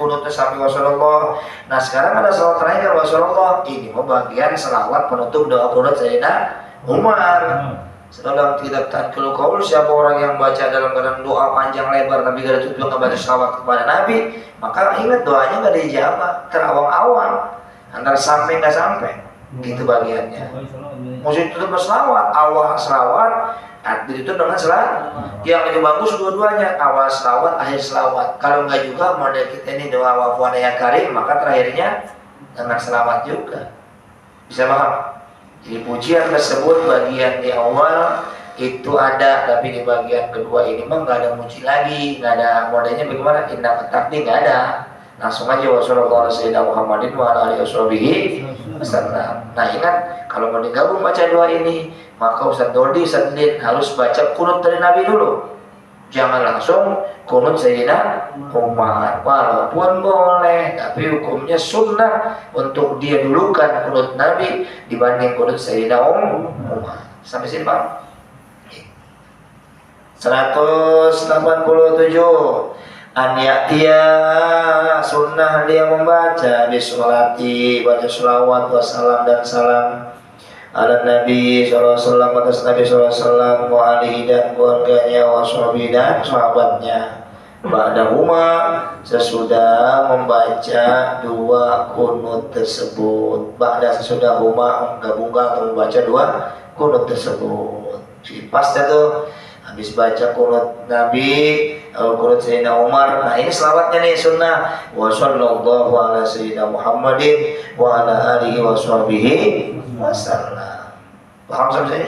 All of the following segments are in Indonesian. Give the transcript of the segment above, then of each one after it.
kunut sampai Rasulullah. Nah sekarang ada salawat terakhir Rasulullah. Ini mau bagian selawat penutup doa kunut Sayyidina Umar. Dalam kitab Tadkil Qaul, siapa orang yang baca dalam keadaan doa panjang lebar tapi gak ada tujuan ngebaca salawat kepada Nabi, maka ingat doanya gak dijawab, terawang-awang antara sampai nggak sampai. Gitu bagiannya. Mesti tutup selawat, awal selawat, ditutup dengan selawat. Yang lebih bagus dua-duanya, awal selawat, akhir selawat. Kalau enggak juga model kita ini doa wafuana ya karim, maka terakhirnya dengan selawat juga. Bisa paham? Jadi pujian tersebut bagian di awal itu ada, tapi di bagian kedua ini mah nggak ada muji lagi, nggak ada modelnya bagaimana indah petakni, nggak ada. Langsung aja wassalamualaikum warahmatullahi Muhammadin wa alihi wasallam. Nah ingat, kalau mau digabung baca doa ini, maka Ustaz Dodi, Ustaz Din harus baca kunut dari Nabi dulu. Jangan langsung kunut Sayyidina Umar. Walaupun boleh, tapi hukumnya sunnah untuk dia dulukan kunut Nabi dibanding kunut Sayyidina Umar. Sampai sini Pak. 187. An ya'tiya, sunnah dia membaca bisolati, baca sholawat wassalam dan salam ala Nabi SAW, atas Nabi SAW wa alihi dan keluarganya wa sahbihi dan sahabatnya. Ba'dahuma, sesudah membaca dua kunut tersebut. Ba'da sesudah huma menggabungkan atau membaca dua kunut tersebut. Pas tuh habis baca kunut Nabi, kunut Sayyidina Umar. Nah ini selawatnya nih sunnah. Wa sallallahu ala Sayyidina Muhammadin wa ala alihi wa sahbihi wasallam. Paham sampai sini?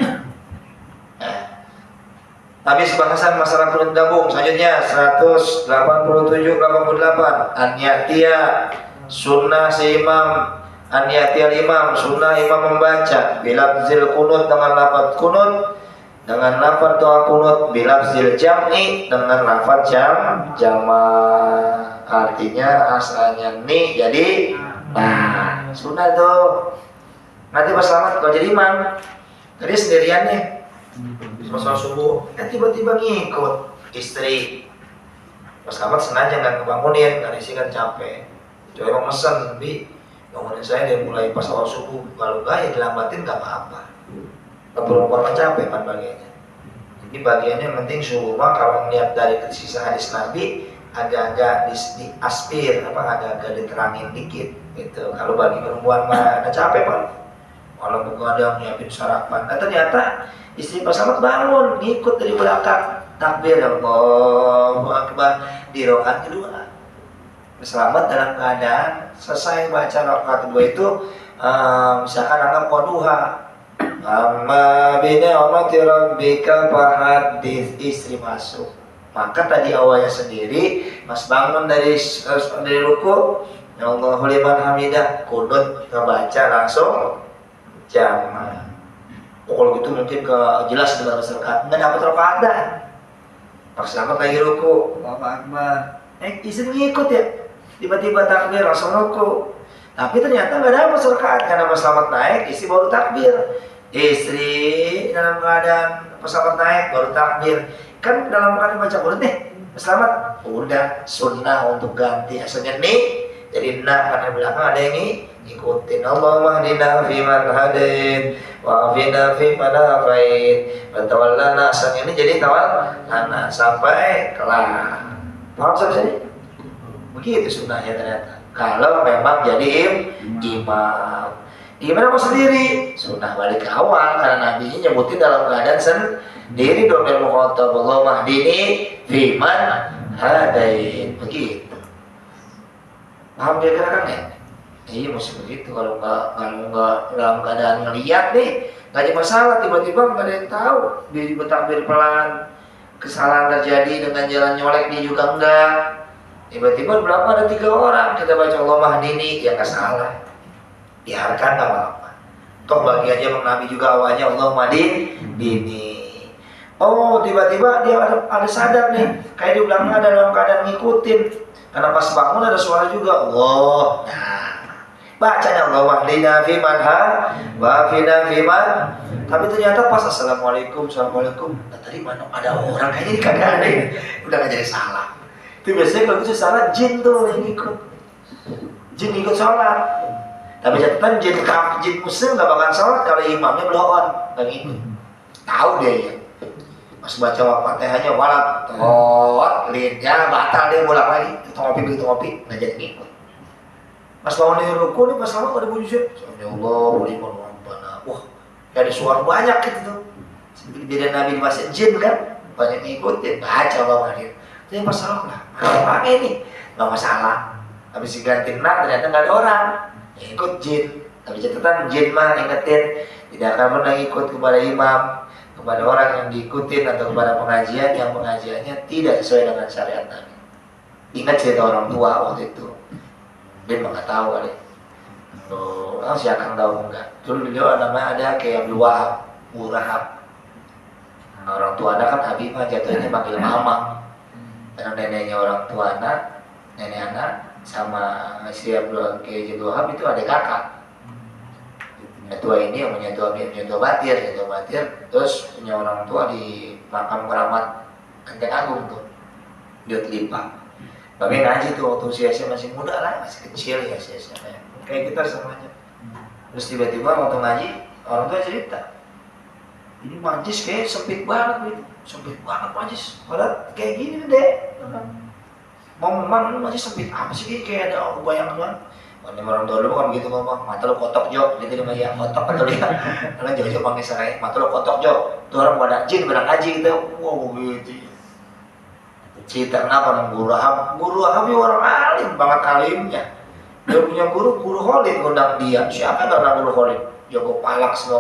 Habis bahasan masalah kunut gabung. Selanjutnya 187-88. An ya'tiya, sunnah si imam. An ya'tiya imam, sunnah imam membaca bilafzil kunut dengan lafaz kunut, dengan lafaz doa kunut, bilafzil jam'i dengan lafaz jama'. Artinya asalnya ni jadi nah, sunnah tuh. Nanti pas selamat kau jadi imam, tadi sendirian nih pas subuh, tiba-tiba ngikut istri. Pas selamat sengaja nggak kebangunin, karena isi kan capek. Coba emang mesen, Bi, bangunin saya dari mulai pas awal subuh. Kalau nggak ya dilambatin nggak apa-apa. Perempuan capek kan bagiannya. Jadi bagiannya yang penting subuh mah kalau melihat dari sisa hadis Nabi agak-agak diaspir, agak-agak diterangin dikit gitu. Kalau bagi perempuan mah ada capek Pak. Kalau begadang nyiapin sarapan, ternyata istri pas selamat bangun ngikut dari belakang takbir Allahu Akbar di rakaat kedua. Selamat dalam keadaan selesai baca rakaat kedua itu misalkan anggap duha. Amma bi'ni'mati rabbika fahadits, istri masuk. Maka tadi awalnya sendiri pas bangun dari ruku, ya Allahu liman hamidah, kunut kebaca langsung jamaah. Kalau gitu mungkin jelas dengan rakaat nggak dapat rakaat dah. Pas selamat lagi ruku, Allahu Akbar. Istri ngikut ya, tiba-tiba takbir langsung ruku. Tapi ternyata nggak dapat rakaat karena pas selamat naik istri baru takbir. Istri dalam keadaan pas selamat naik baru takbir. Kan dalam keadaan baca kunut nih, selamat udah sunnah untuk ganti asalnya nih. Jadi karena belakang ada yang ikutin. Allahumma hdina fiman hadin wa afina fiman afait wa tawallana, asalnya ini jadi tawallana sampai kelar. Paham sampai? Begitu sunnahnya ternyata. Kalau memang jadi imam. Gimana mau sendiri? Sunnah balik ke awal karena Nabi nyebutin dalam keadaan sendiri dong yang mengkhatab Allahumma hdini fiman hadain. Begitu. Paham kira-kira kan ya? Iya mesti begitu. Kalau nggak dalam keadaan ngeliat nih, nggak ada masalah. Tiba-tiba nggak ada yang tahu. Dia bertakbir pelan, kesalahan terjadi dengan jalan nyolek dia juga enggak. Tiba-tiba belakang ada 3 orang, kita baca Allahumma hdini, ya nggak salah. Biarkan nggak apa-apa. Toh bagiannya Bang Nabi juga awalnya Allahumma hdini. Oh tiba-tiba dia ada sadar nih, kayak di belakang ada dalam keadaan ngikutin. Karena pas bangun ada suara juga Allah. Nah, bacanya Allah wahdina fiman wafina fiman. Tapi ternyata pas assalamualaikum, assalamualaikum. Tadi mana ada orang kayaknya kagak ada ini. Udah nggak jadi salah. Itu biasanya kalau itu salah jin tuh yang ikut. Jin ikut sholat. Tapi catatan jin muslim nggak bakal sholat kalau imamnya belum nggak ikut. Tahu dia ya. Pas baca Fatihahnya walat, lidnya batal dia bolak lagi. Begitu ngopi, nggak jadi ikut. Pas bangun dari ruku nih pas lama pada bunyi sih. Ya Allah, beriman Rabbana. Wah, ada suara banyak gitu tuh. Seperti kejadian Nabi di masjid jin kan, banyak ngikutin, baca Allah hadir. Tapi pas lama lah, apa ini? Nggak masalah. Habis diganti ternyata nggak ada orang. Ya, ikut jin. Tapi catatan jin mah ingetin tidak akan pernah ikut kepada imam, kepada orang yang diikutin atau kepada pengajian yang pengajiannya tidak sesuai dengan syariat Nabi. Ingat cerita orang tua waktu itu. Dia nggak tahu kali. Si Akang tahu enggak? Dulu beliau namanya ada kayak Abdul Wahab, Murahab. Orang tua anak kan Habibah jatuhnya panggil Mamang. Karena neneknya orang tua anak, nenek anak sama si Abdul Wahab itu ada kakak. Tua ini yang punya tua batir, terus punya orang tua di makam keramat Kenteng Agung tuh, dia Lipa. Kami ngaji tuh waktu usia masih muda lah, masih kecil ya kayak kita semuanya. Terus tiba-tiba waktu ngaji orang tua cerita, ini majlis kayak sempit banget majlis, padahal kayak gini deh. Memang majlis sempit apa sih kayak ada bayangan. Ini orang tua dulu kan begitu ngomong, mata lo kotok Jo, gitu dia ya kotok atau dia, karena Jo panggil saya, mata lo kotok Jo, tuh orang pada jin pada ngaji gitu, wow gitu. Cerita kenapa Guru Wahab orang alim banget alimnya. Dia punya guru Khalid ngundang dia. Siapa karena Guru Khalid? Jago palak semua.